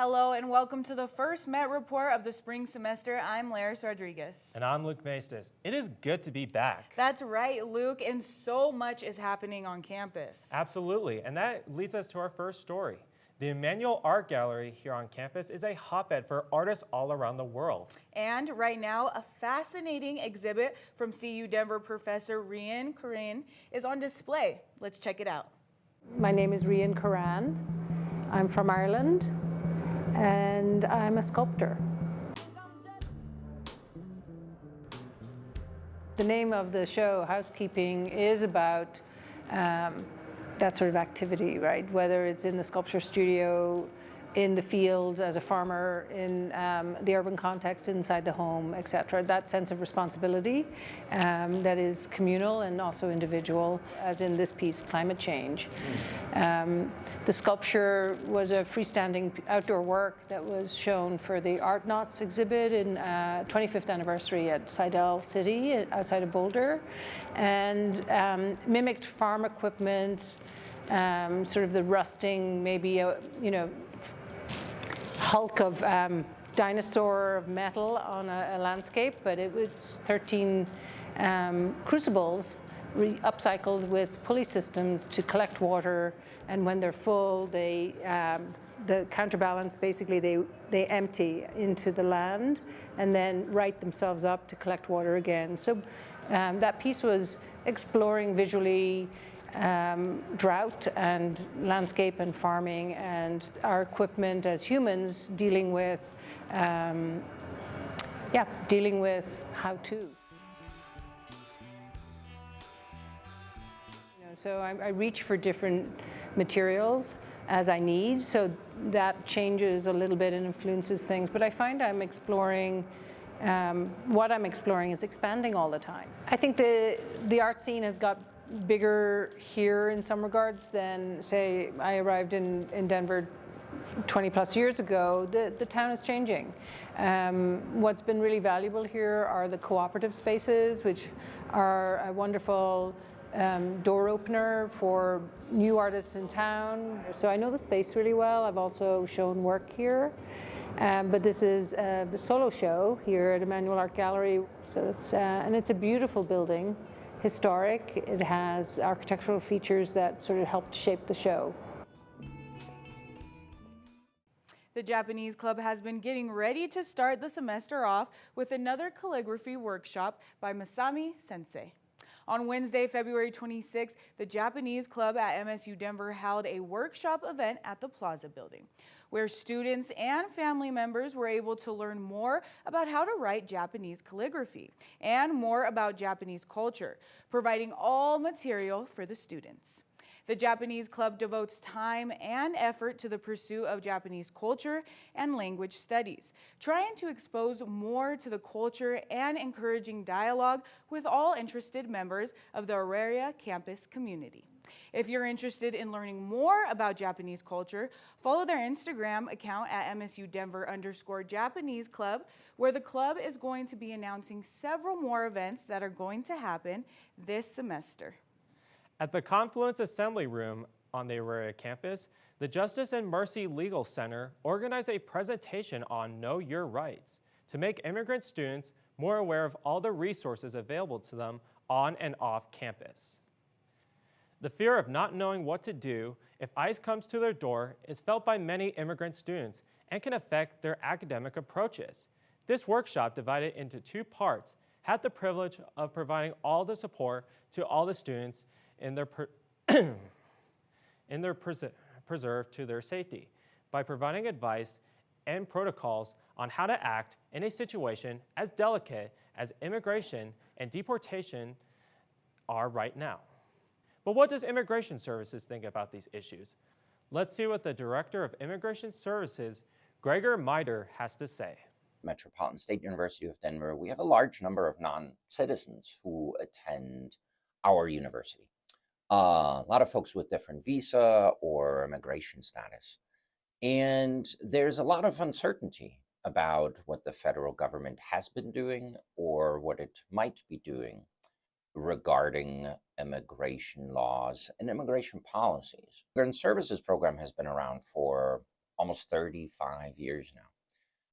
Hello and welcome to the first Met Report of the spring semester. I'm Laryss Rodriguez. And I'm Luke Maestas. It is good to be back. That's right, Luke, and so much is happening on campus. Absolutely, and that leads us to our first story. The Emmanuel Art Gallery here on campus is a hotbed for artists all around the world. And right now, a fascinating exhibit from CU Denver professor Rian Karan is on display. Let's check it out. My name is Rian Karan. I'm from Ireland, and I'm a sculptor. The name of the show, Housekeeping, is about that sort of activity, right? Whether it's in the sculpture studio, in the field as a farmer, in the urban context, inside the home, etc. That sense of responsibility that is communal and also individual, as in this piece, climate change. The sculpture was a freestanding outdoor work that was shown for the Art Knots exhibit in 25th anniversary at Seidel City outside of Boulder, and mimicked farm equipment, sort of the rusting, maybe hulk of dinosaur of metal on a landscape, but it was 13 crucibles upcycled with pulley systems to collect water, and when they're full, they the counterbalance, basically they empty into the land and then right themselves up to collect water again. So that piece was exploring visually drought and landscape and farming and our equipment as humans dealing with how to. So I reach for different materials as I need, so that changes a little bit and influences things, but I find I'm exploring what I'm exploring is expanding all the time. I think the art scene has got bigger here in some regards than, say, I arrived in Denver 20 plus years ago. The town is changing. What's been really valuable here are the cooperative spaces, which are a wonderful door opener for new artists in town. So I know the space really well. I've also shown work here. But this is the solo show here at Emmanuel Art Gallery. So it's a beautiful building. Historic. It has architectural features that sort of helped shape the show. The Japanese Club has been getting ready to start the semester off with another calligraphy workshop by Masami Sensei. On Wednesday, February 26, the Japanese Club at MSU Denver held a workshop event at the Plaza Building, where students and family members were able to learn more about how to write Japanese calligraphy and more about Japanese culture, providing all material for the students. The Japanese Club devotes time and effort to the pursuit of Japanese culture and language studies, trying to expose more to the culture and encouraging dialogue with all interested members of the Auraria campus community. If you're interested in learning more about Japanese culture, follow their Instagram account at MSU Denver_Japanese Club, where the club is going to be announcing several more events that are going to happen this semester. At the Confluence Assembly Room on the Auraria campus, the Justice and Mercy Legal Center organized a presentation on Know Your Rights to make immigrant students more aware of all the resources available to them on and off campus. The fear of not knowing what to do if ICE comes to their door is felt by many immigrant students and can affect their academic approaches. This workshop, divided into two parts, had the privilege of providing all the support to all the students in their preserve to their safety by providing advice and protocols on how to act in a situation as delicate as immigration and deportation are right now. But what does Immigration Services think about these issues? Let's see what the Director of Immigration Services, Gregor Meider, has to say. Metropolitan State University of Denver, we have a large number of non-citizens who attend our university. A lot of folks with different visa or immigration status. And there's a lot of uncertainty about what the federal government has been doing or what it might be doing regarding immigration laws and immigration policies. The Immigrant Services Program has been around for almost 35 years now.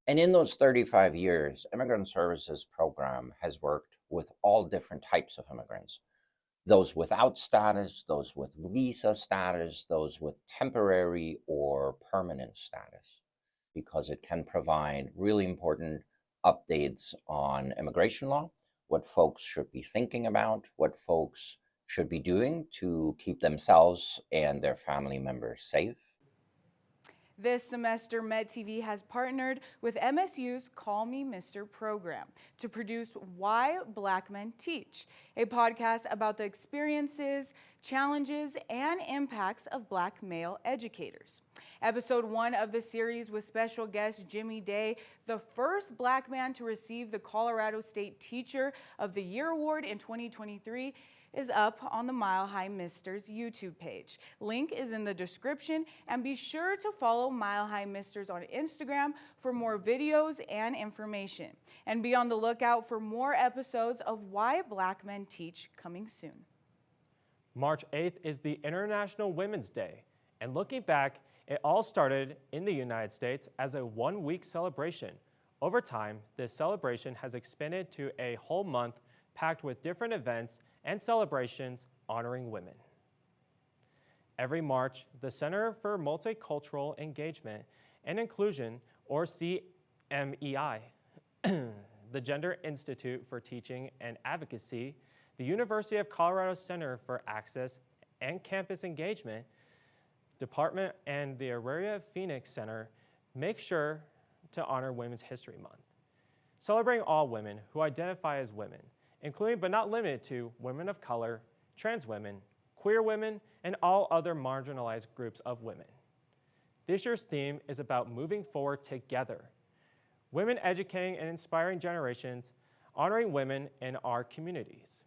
And in those 35 years, Immigrant Services Program has worked with all different types of immigrants. Those without status, those with visa status, those with temporary or permanent status, because it can provide really important updates on immigration law, what folks should be thinking about, what folks should be doing to keep themselves and their family members safe. This semester, MedTV has partnered with MSU's Call Me Mr. program to produce Why Black Men Teach, a podcast about the experiences, challenges, and impacts of Black male educators. Episode 1 of the series with special guest Jimmy Day, the first Black man to receive the Colorado State Teacher of the Year Award in 2023, is up on the Mile High Misters YouTube page. Link is in the description, and be sure to follow Mile High Misters on Instagram for more videos and information. And be on the lookout for more episodes of Why Black Men Teach coming soon. March 8th is the International Women's Day, and looking back, it all started in the United States as a one-week celebration. Over time, this celebration has expanded to a whole month packed with different events and celebrations honoring women. Every March, the Center for Multicultural Engagement and Inclusion, or CMEI, the Gender Institute for Teaching and Advocacy, the University of Colorado Center for Access and Campus Engagement Department, and the Auraria Phoenix Center make sure to honor Women's History Month, celebrating all women who identify as women, including but not limited to women of color, trans women, queer women, and all other marginalized groups of women. This year's theme is about moving forward together, women educating and inspiring generations, honoring women in our communities.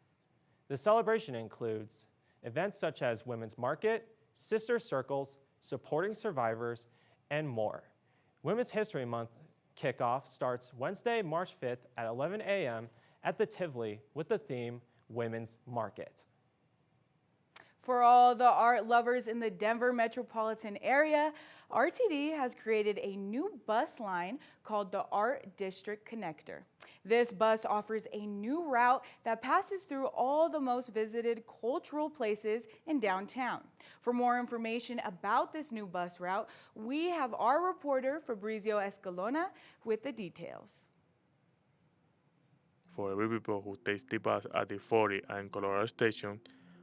The celebration includes events such as Women's Market, Sister Circles, Supporting Survivors, and more. Women's History Month kickoff starts Wednesday, March 5th at 11 a.m. at the Tivoli with the theme Women's Market. For all the art lovers in the Denver metropolitan area, RTD has created a new bus line called the Art District Connector. This bus offers a new route that passes through all the most visited cultural places in downtown. For more information about this new bus route, we have our reporter Fabrizio Escalona with the details. For every people who takes the bus at the 40 and Colorado Station,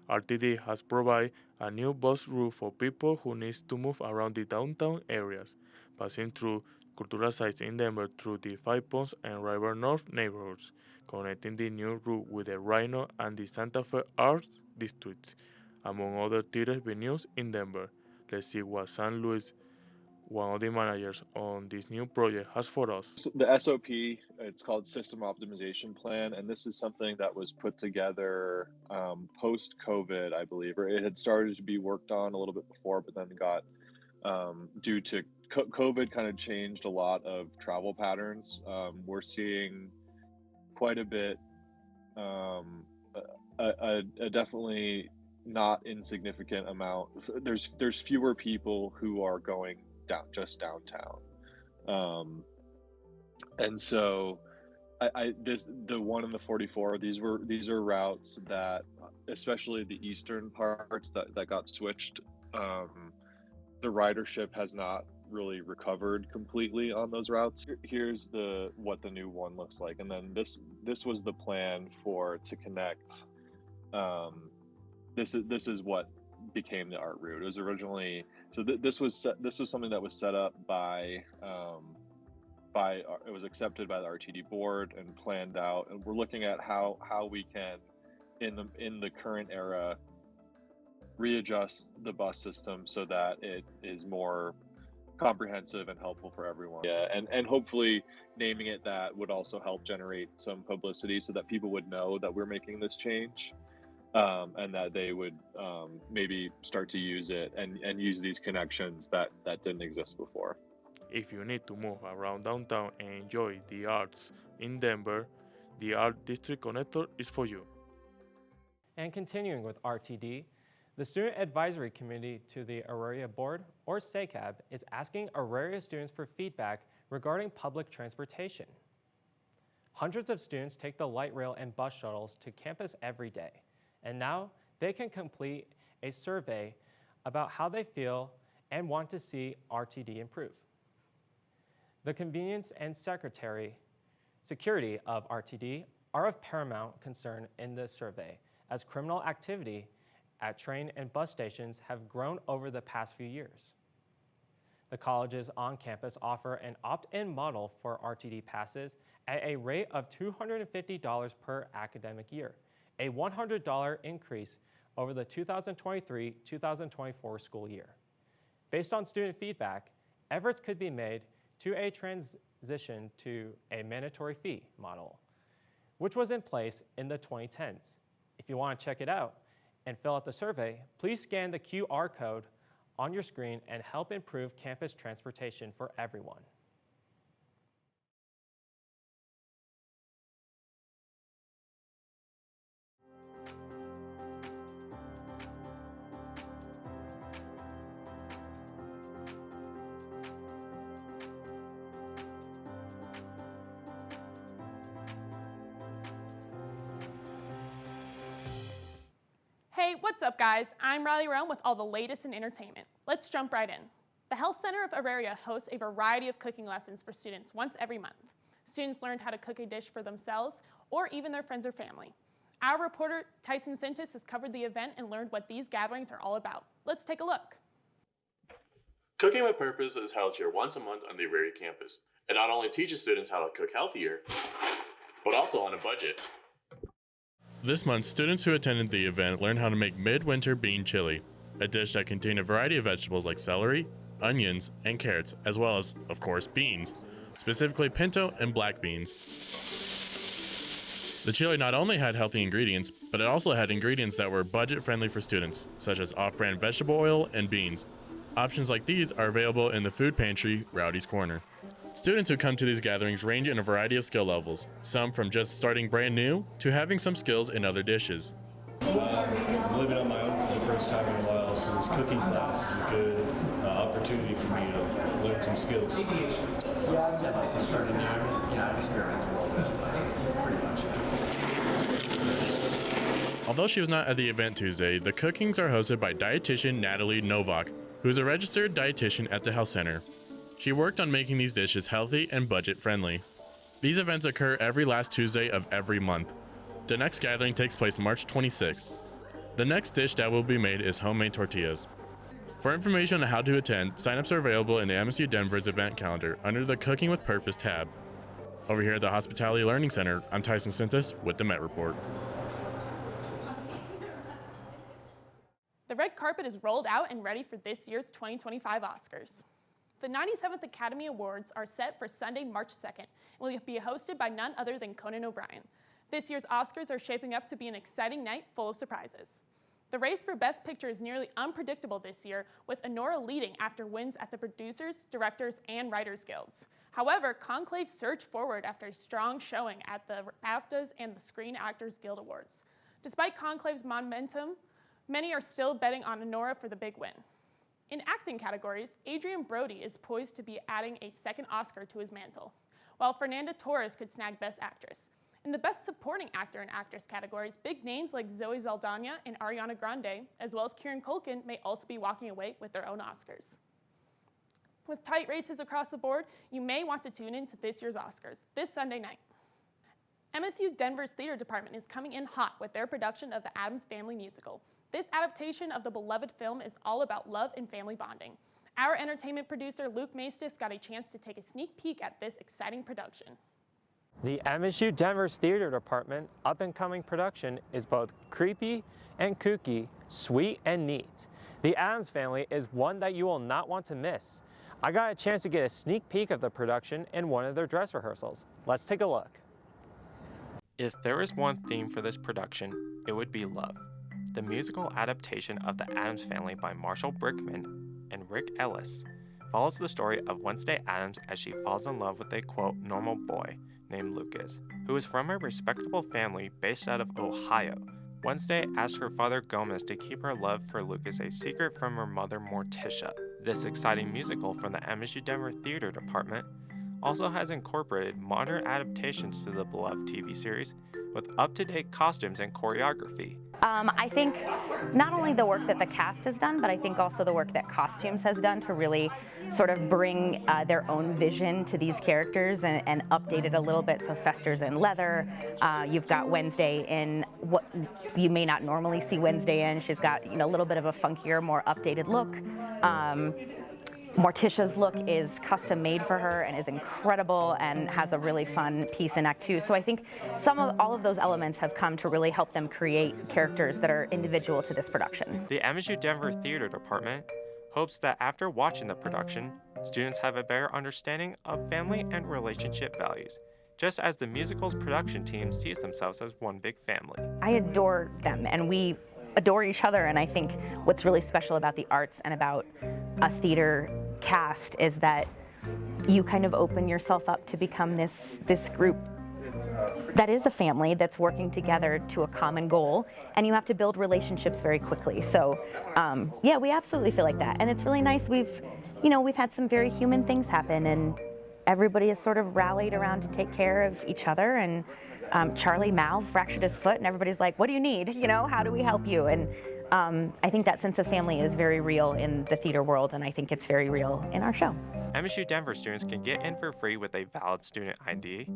RTD has provided a new bus route for people who need to move around the downtown areas, passing through cultural sites in Denver through the Five Points and River North neighborhoods, connecting the new route with the Rhino and the Santa Fe Arts districts, among other theater venues in Denver. Let's see what San Luis, one of the managers on this new project, has for us. The SOP, it's called System Optimization Plan, and this is something that was put together post-COVID, I believe, or it had started to be worked on a little bit before, but then got, due to COVID, kind of changed a lot of travel patterns. We're seeing quite a bit, a definitely not insignificant amount. There's fewer people who are going just downtown, and so the one in the 44, these are routes that, especially the eastern parts that got switched, the ridership has not really recovered completely on those routes. Here's what the new one looks like, and then this was the plan to connect. This is what became the art route. It was originally, so this was something that was set up by it was accepted by the RTD board and planned out, and we're looking at how we can in the current era readjust the bus system so that it is more comprehensive and helpful for everyone. Yeah, and hopefully naming it that would also help generate some publicity so that people would know that we're making this change. And that they would maybe start to use it and use these connections that didn't exist before. If you need to move around downtown and enjoy the arts in Denver, the Art District Connector is for you. And continuing with RTD, The Student Advisory Committee to the Auraria Board, or SACAB, is asking Auraria students for feedback regarding public transportation. Hundreds of students take the light rail and bus shuttles to campus every day, and now they can complete a survey about how they feel and want to see RTD improve. The convenience and security of RTD are of paramount concern in this survey, as criminal activity at train and bus stations have grown over the past few years. The colleges on campus offer an opt-in model for RTD passes at a rate of $250 per academic year, a $100 increase over the 2023-2024 school year. Based on student feedback, efforts could be made to a transition to a mandatory fee model, which was in place in the 2010s. If you want to check it out and fill out the survey, please scan the QR code on your screen and help improve campus transportation for everyone. Hey, what's up guys? I'm Riley Rome with all the latest in entertainment. Let's jump right in. The Health Center of Auraria hosts a variety of cooking lessons for students once every month. Students learned how to cook a dish for themselves or even their friends or family. Our reporter, Tyson Sintas, has covered the event and learned what these gatherings are all about. Let's take a look. Cooking with Purpose is held here once a month on the Auraria campus. It not only teaches students how to cook healthier, but also on a budget. This month, students who attended the event learned how to make midwinter bean chili, a dish that contained a variety of vegetables like celery, onions, and carrots, as well as, of course, beans, specifically pinto and black beans. The chili not only had healthy ingredients, but it also had ingredients that were budget-friendly for students, such as off-brand vegetable oil and beans. Options like these are available in the food pantry, Rowdy's Corner. Students who come to these gatherings range in a variety of skill levels, some from just starting brand new to having some skills in other dishes. I'm living on my own for the first time in a while, so this cooking class is a good opportunity for me to learn some skills. Yeah, I'd say like some pretty new. I've experimented a little bit, but pretty much. Although she was not at the event Tuesday, the cookings are hosted by dietitian Natalie Novak, who is a registered dietitian at the Health Center. She worked on making these dishes healthy and budget-friendly. These events occur every last Tuesday of every month. The next gathering takes place March 26th. The next dish that will be made is homemade tortillas. For information on how to attend, signups are available in the MSU Denver's event calendar under the Cooking with Purpose tab. Over here at the Hospitality Learning Center, I'm Tyson Sintas with the Met Report. The red carpet is rolled out and ready for this year's 2025 Oscars. The 97th Academy Awards are set for Sunday, March 2nd, and will be hosted by none other than Conan O'Brien. This year's Oscars are shaping up to be an exciting night full of surprises. The race for Best Picture is nearly unpredictable this year, with Anora leading after wins at the Producers, Directors, and Writers Guilds. However, Conclave surged forward after a strong showing at the BAFTAs and the Screen Actors Guild Awards. Despite Conclave's momentum, many are still betting on Anora for the big win. In acting categories, Adrian Brody is poised to be adding a second Oscar to his mantle, while Fernanda Torres could snag Best Actress. In the Best Supporting Actor and Actress categories, big names like Zoe Saldana and Ariana Grande, as well as Kieran Culkin, may also be walking away with their own Oscars. With tight races across the board, you may want to tune in to this year's Oscars, this Sunday night. MSU Denver's theater department is coming in hot with their production of the Addams Family musical. This adaptation of the beloved film is all about love and family bonding. Our entertainment producer, Luke Maestas, got a chance to take a sneak peek at this exciting production. The MSU Denver's theater department up-and-coming production is both creepy and kooky, sweet and neat. The Addams Family is one that you will not want to miss. I got a chance to get a sneak peek of the production in one of their dress rehearsals. Let's take a look. If there is one theme for this production, it would be love. The musical adaptation of The Addams Family by Marshall Brickman and Rick Ellis follows the story of Wednesday Addams as she falls in love with a, quote, normal boy named Lucas, who is from a respectable family based out of Ohio. Wednesday asked her father Gomez to keep her love for Lucas a secret from her mother Morticia. This exciting musical from the MSU Denver Theater Department also has incorporated modern adaptations to the beloved TV series with up-to-date costumes and choreography. I think not only the work that the cast has done, but I think also the work that costumes has done to really sort of bring their own vision to these characters and update it a little bit. So Fester's in leather. You've got Wednesday in what you may not normally see Wednesday in. She's got, a little bit of a funkier, more updated look. Morticia's look is custom made for her and is incredible and has a really fun piece in Act 2. So I think all of those elements have come to really help them create characters that are individual to this production. The MSU Denver Theater Department hopes that after watching the production, students have a better understanding of family and relationship values, just as the musical's production team sees themselves as one big family. I adore them and we adore each other, and I think what's really special about the arts and about a theater cast is that you kind of open yourself up to become this group that is a family that's working together to a common goal, and you have to build relationships very quickly. So yeah, we absolutely feel like that, and it's really nice. We've had some very human things happen, and everybody has sort of rallied around to take care of each other. And Charlie Mao fractured his foot, and everybody's like, what do you need? How do we help you? And I think that sense of family is very real in the theater world, and I think it's very real in our show. MSU Denver students can get in for free with a valid student ID.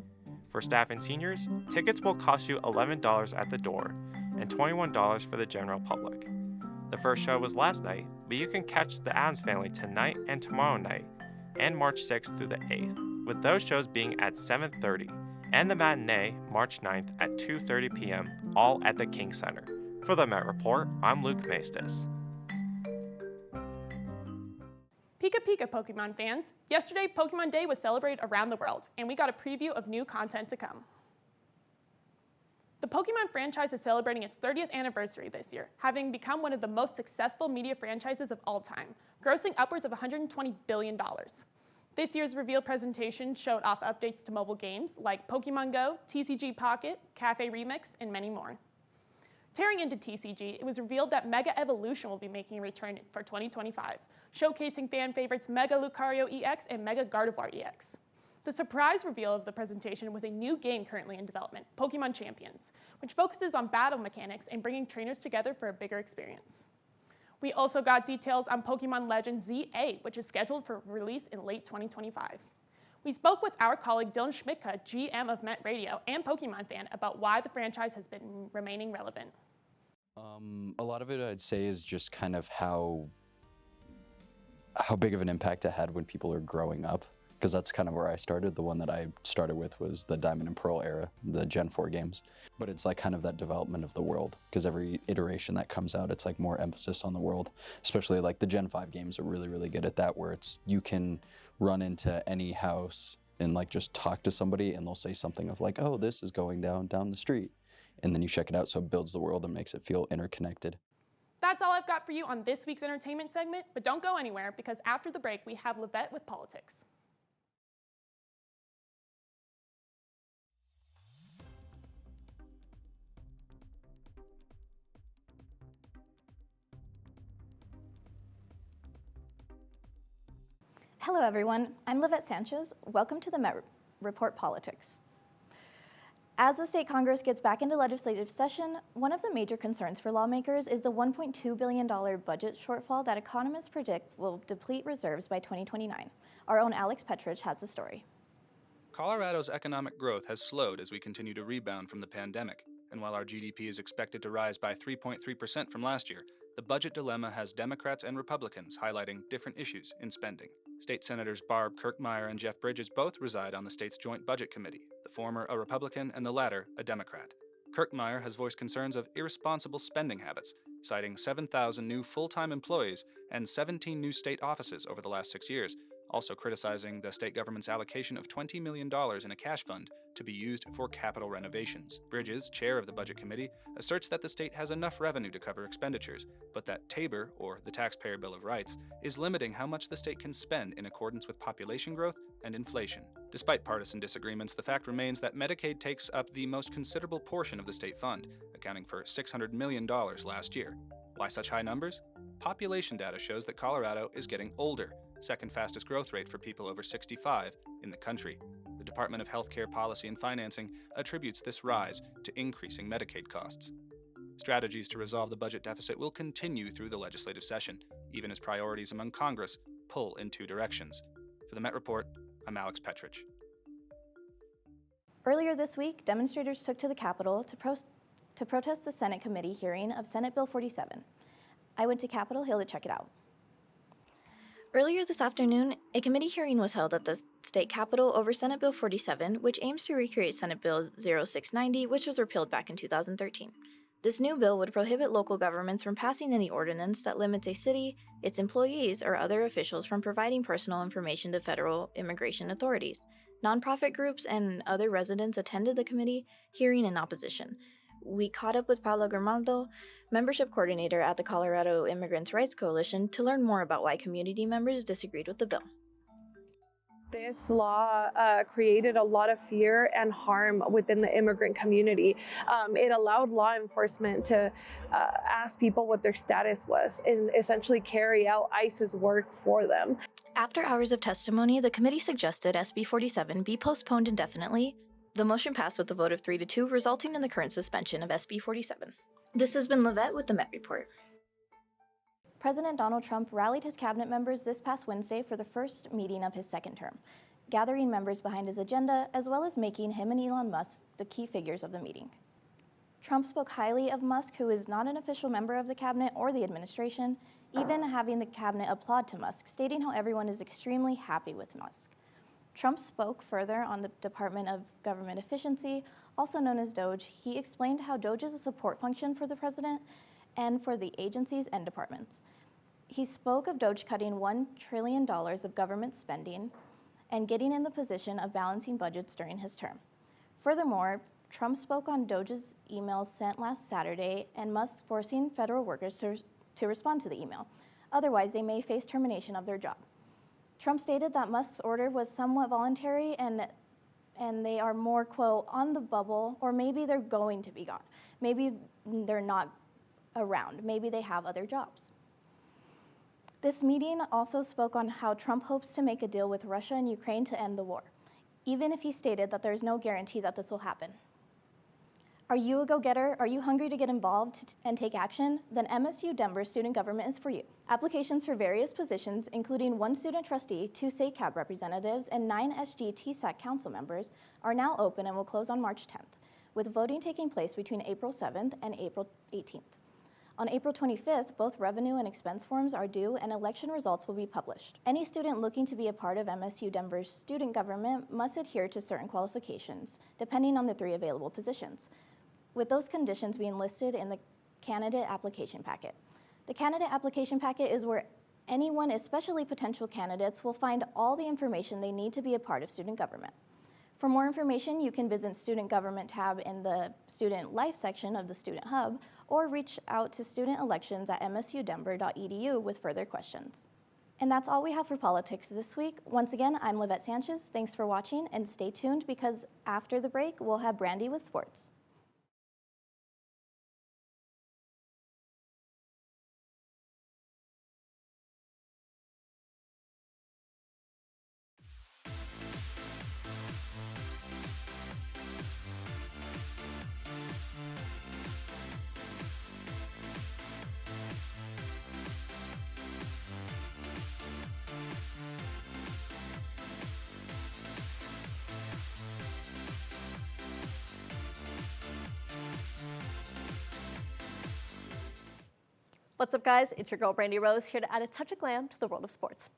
For staff and seniors, tickets will cost you $11 at the door and $21 for the general public. The first show was last night, but you can catch The Addams Family tonight and tomorrow night, and March 6th through the 8th, with those shows being at 7:30, and the matinee March 9th at 2:30 p.m., all at the King Center. For the Met Report, I'm Luke Maestas. Pika Pika Pokemon fans, yesterday Pokemon Day was celebrated around the world, and we got a preview of new content to come. The Pokemon franchise is celebrating its 30th anniversary this year, having become one of the most successful media franchises of all time, grossing upwards of $120 billion. This year's reveal presentation showed off updates to mobile games like Pokemon Go, TCG Pocket, Cafe Remix, and many more. Tearing into TCG, it was revealed that Mega Evolution will be making a return for 2025, showcasing fan favorites Mega Lucario EX and Mega Gardevoir EX. The surprise reveal of the presentation was a new game currently in development, Pokemon Champions, which focuses on battle mechanics and bringing trainers together for a bigger experience. We also got details on Pokemon Legends ZA, which is scheduled for release in late 2025. We spoke with our colleague Dylan Schmidtka, GM of Met Radio and Pokemon fan, about why the franchise has been remaining relevant. A lot of it, I'd say, is just kind of how big of an impact it had when people are growing up, because that's kind of where I started. The one that I started with was the Diamond and Pearl era, the Gen 4 games. But it's like kind of that development of the world, because every iteration that comes out, it's like more emphasis on the world. Especially like the Gen 5 games are really, really good at that, where it's you can run into any house and like just talk to somebody and they'll say something of like, oh, this is going down the street. And then you check it out, so it builds the world and makes it feel interconnected. That's all I've got for you on this week's entertainment segment, but don't go anywhere because after the break, we have Levette with politics. Hello everyone, I'm Levette Sanchez. Welcome to the Met Report Politics. As the state Congress gets back into legislative session, one of the major concerns for lawmakers is the $1.2 billion budget shortfall that economists predict will deplete reserves by 2029. Our own Alex Petrich has the story. Colorado's economic growth has slowed as we continue to rebound from the pandemic. And while our GDP is expected to rise by 3.3% from last year, the budget dilemma has Democrats and Republicans highlighting different issues in spending. State Senators Barb Kirkmeyer and Jeff Bridges both reside on the state's Joint Budget Committee, the former a Republican and the latter a Democrat. Kirkmeyer has voiced concerns of irresponsible spending habits, citing 7,000 new full-time employees and 17 new state offices over the last 6 years, also criticizing the state government's allocation of $20 million in a cash fund to be used for capital renovations. Bridges, chair of the Budget Committee, asserts that the state has enough revenue to cover expenditures, but that TABOR, or the Taxpayer Bill of Rights, is limiting how much the state can spend in accordance with population growth and inflation. Despite partisan disagreements, the fact remains that Medicaid takes up the most considerable portion of the state fund, accounting for $600 million last year. Why such high numbers? Population data shows that Colorado is getting older, second fastest growth rate for people over 65 in the country. The Department of Healthcare Policy and Financing attributes this rise to increasing Medicaid costs. Strategies to resolve the budget deficit will continue through the legislative session, even as priorities among Congress pull in two directions. For the Met Report, I'm Alex Petrich. Earlier this week, demonstrators took to the Capitol to protest the Senate committee hearing of Senate Bill 47. I went to Capitol Hill to check it out. Earlier this afternoon, a committee hearing was held at the state capitol over Senate Bill 47, which aims to recreate Senate Bill 0690, which was repealed back in 2013. This new bill would prohibit local governments from passing any ordinance that limits a city, its employees, or other officials from providing personal information to federal immigration authorities. Nonprofit groups and other residents attended the committee hearing in opposition. We caught up with Paula Grimaldo, membership coordinator at the Colorado Immigrants' Rights Coalition, to learn more about why community members disagreed with the bill. This law created a lot of fear and harm within the immigrant community. It allowed law enforcement to ask people what their status was and essentially carry out ICE's work for them. After hours of testimony, the committee suggested SB 47 be postponed indefinitely. The motion passed with a vote of 3-2, resulting in the current suspension of SB 47. This has been Levette with the Met Report. President Donald Trump rallied his cabinet members this past Wednesday for the first meeting of his second term, gathering members behind his agenda, as well as making him and Elon Musk the key figures of the meeting. Trump spoke highly of Musk, who is not an official member of the cabinet or the administration, even having the cabinet applaud to Musk, stating how everyone is extremely happy with Musk. Trump spoke further on the Department of Government Efficiency, also known as DOGE. He explained how DOGE is a support function for the president and for the agencies and departments. He spoke of DOGE cutting $1 trillion of government spending and getting in the position of balancing budgets during his term. Furthermore, Trump spoke on DOGE's emails sent last Saturday and Musk forcing federal workers to respond to the email. Otherwise, they may face termination of their job. Trump stated that Musk's order was somewhat voluntary and they are more, quote, on the bubble, or maybe they're going to be gone. Maybe they're not around. Maybe they have other jobs. This meeting also spoke on how Trump hopes to make a deal with Russia and Ukraine to end the war, even if he stated that there's no guarantee that this will happen. Are you a go-getter? Are you hungry to get involved and take action? Then MSU Denver Student Government is for you. Applications for various positions, including 1 student trustee, 2 state CAB representatives, and 9 SG TSAC council members, are now open and will close on March 10th, with voting taking place between April 7th and April 18th. On April 25th, both revenue and expense forms are due and election results will be published. Any student looking to be a part of MSU Denver's student government must adhere to certain qualifications, depending on the 3 available positions, with those conditions being listed in the candidate application packet. The candidate application packet is where anyone, especially potential candidates, will find all the information they need to be a part of student government. For more information, you can visit Student Government tab in the Student Life section of the Student Hub, or reach out to studentelections@msudenver.edu with further questions. And that's all we have for politics this week. Once again, I'm Levette Sanchez. Thanks for watching, and stay tuned because after the break, we'll have Brandi with sports. What's up, guys? It's your girl, Brandi Rose, here to add a touch of glam to the world of sports.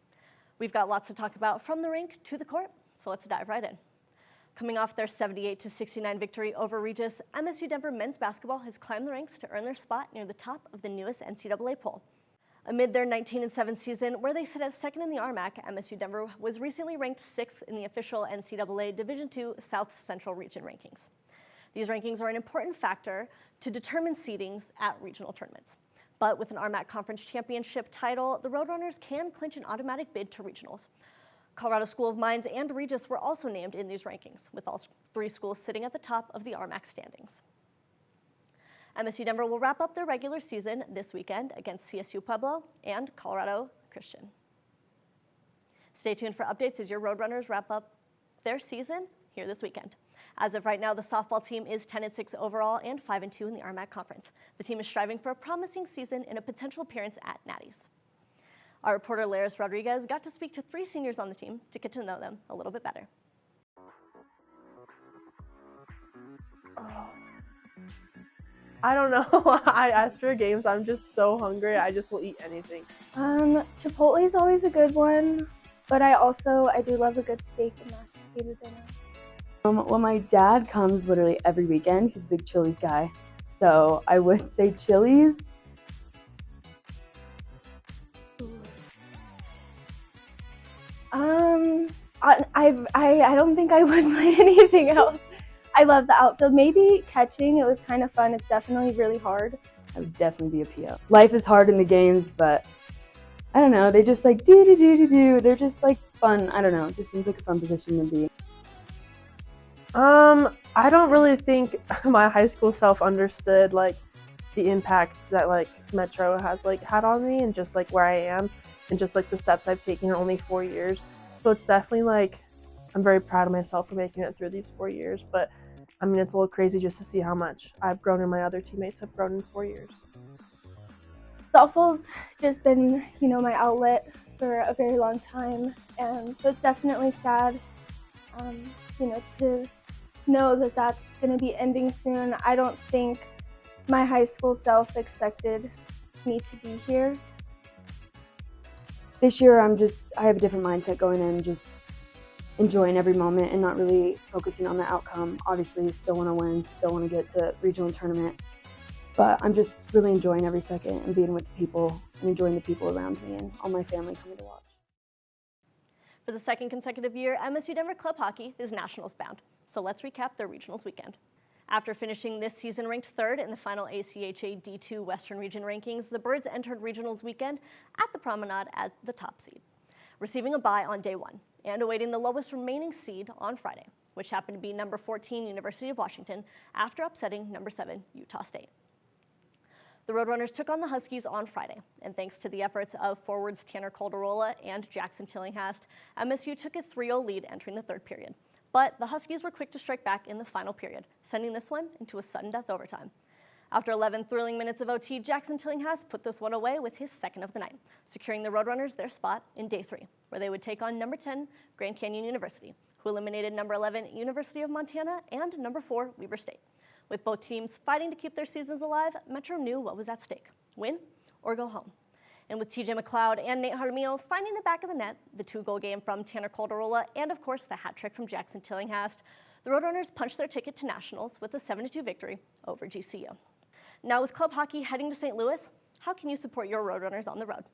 We've got lots to talk about from the rink to the court, so let's dive right in. Coming off their 78-69 victory over Regis, MSU Denver men's basketball has climbed the ranks to earn their spot near the top of the newest NCAA poll. Amid their 19-7 season, where they sit at second in the RMAC, MSU Denver was recently ranked 6th in the official NCAA Division II South Central Region rankings. These rankings are an important factor to determine seedings at regional tournaments. But with an RMAC Conference Championship title, the Roadrunners can clinch an automatic bid to regionals. Colorado School of Mines and Regis were also named in these rankings, with all 3 schools sitting at the top of the RMAC standings. MSU Denver will wrap up their regular season this weekend against CSU Pueblo and Colorado Christian. Stay tuned for updates as your Roadrunners wrap up their season here this weekend. As of right now, the softball team is 10-6 overall and 5-2 in the RMAC Conference. The team is striving for a promising season and a potential appearance at Natty's. Our reporter Laryss Rodriguez got to speak to 3 seniors on the team to get to know them a little bit better. I don't know. After games, I'm just so hungry. I just will eat anything. Chipotle is always a good one, but I do love a good steak and mashed potato dinner. Well, my dad comes literally every weekend. He's a big Chili's guy, so I would say Chili's. I don't think I would like anything else. I love the outfield. Maybe catching, it was kind of fun. It's definitely really hard. I would definitely be a PO. Life is hard in the games, but I don't know. They just like do. They're just like fun. I don't know. It just seems like a fun position to be. I don't really think my high school self understood like the impact that like Metro has like had on me and just like where I am and just like the steps I've taken in only 4 years. So it's definitely like I'm very proud of myself for making it through these 4 years, but I mean it's a little crazy just to see how much I've grown and my other teammates have grown in 4 years. Softball's just been, my outlet for a very long time, and so it's definitely sad, to know that that's going to be ending soon. I don't think my high school self expected me to be here. This year I have a different mindset going in, just enjoying every moment and not really focusing on the outcome. Obviously, still want to win, still want to get to regional tournament, but I'm just really enjoying every second and being with the people and enjoying the people around me and all my family coming to watch. For the second consecutive year, MSU Denver Club Hockey is Nationals bound. So let's recap their regionals weekend. After finishing this season ranked 3rd in the final ACHA D2 Western Region rankings, the Birds entered regionals weekend at the Promenade at the top seed, receiving a bye on day 1 and awaiting the lowest remaining seed on Friday, which happened to be number 14 University of Washington after upsetting number 7 Utah State. The Roadrunners took on the Huskies on Friday, and thanks to the efforts of forwards Tanner Caldarola and Jackson Tillinghast, MSU took a 3-0 lead entering the 3rd period. But the Huskies were quick to strike back in the final period, sending this one into a sudden death overtime. After 11 thrilling minutes of OT, Jackson Tillinghast put this one away with his 2nd of the night, securing the Roadrunners their spot in day 3, where they would take on number 10 Grand Canyon University, who eliminated number 11 University of Montana and number 4 Weber State. With both teams fighting to keep their seasons alive, Metro knew what was at stake: win or go home. And with TJ McLeod and Nate Jaramillo finding the back of the net, the 2-goal game from Tanner Caldarola, and of course the hat trick from Jackson Tillinghast, the Roadrunners punched their ticket to Nationals with a 7-2 victory over GCU. Now with club hockey heading to St. Louis, how can you support your Roadrunners on the road?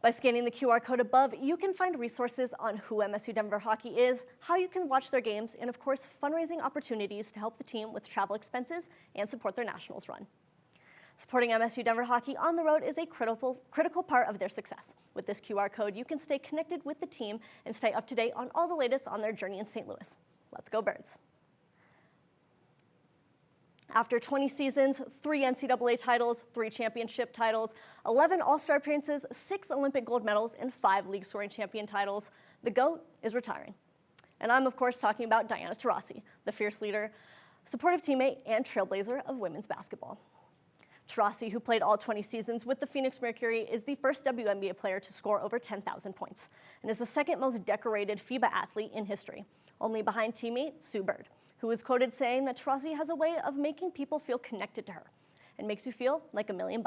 By scanning the QR code above, you can find resources on who MSU Denver Hockey is, how you can watch their games, and of course, fundraising opportunities to help the team with travel expenses and support their Nationals run. Supporting MSU Denver Hockey on the road is a critical part of their success. With this QR code, you can stay connected with the team and stay up to date on all the latest on their journey in St. Louis. Let's go Birds. After 20 seasons, 3 NCAA titles, 3 championship titles, 11 All-Star appearances, 6 Olympic gold medals, and 5 league scoring champion titles, the GOAT is retiring. And I'm, of course, talking about Diana Taurasi, the fierce leader, supportive teammate, and trailblazer of women's basketball. Taurasi, who played all 20 seasons with the Phoenix Mercury, is the first WNBA player to score over 10,000 points, and is the 2nd most decorated FIBA athlete in history, only behind teammate Sue Bird, who is quoted saying that Taurasi has a way of making people feel connected to her and makes you feel like $1 million.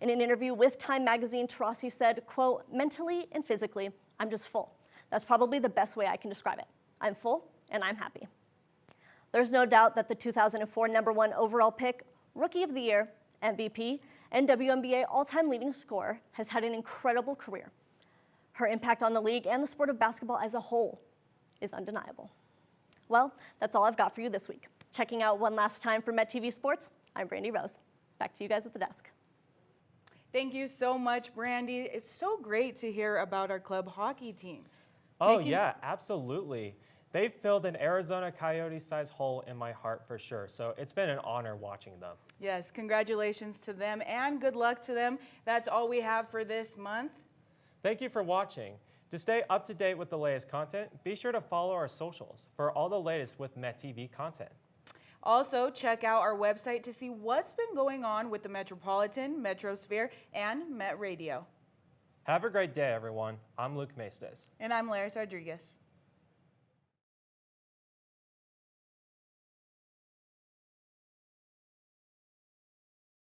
In an interview with Time magazine, Taurasi said, quote, "Mentally and physically, I'm just full. That's probably the best way I can describe it. I'm full and I'm happy." There's no doubt that the 2004 #1 overall pick, Rookie of the Year, MVP, and WNBA all-time leading scorer has had an incredible career. Her impact on the league and the sport of basketball as a whole is undeniable. Well, that's all I've got for you this week. Checking out one last time for Met TV Sports, I'm Brandi Rose. Back to you guys at the desk. Thank you so much, Brandi. It's so great to hear about our club hockey team. Oh, yeah, absolutely. They've filled an Arizona Coyote-sized hole in my heart for sure, so it's been an honor watching them. Yes, congratulations to them and good luck to them. That's all we have for this month. Thank you for watching. To stay up to date with the latest content, be sure to follow our socials for all the latest with Met TV content. Also, check out our website to see what's been going on with the Metropolitan, Metrosphere, and Met Radio. Have a great day, everyone. I'm Luke Maestas. And I'm Laryss Rodriguez.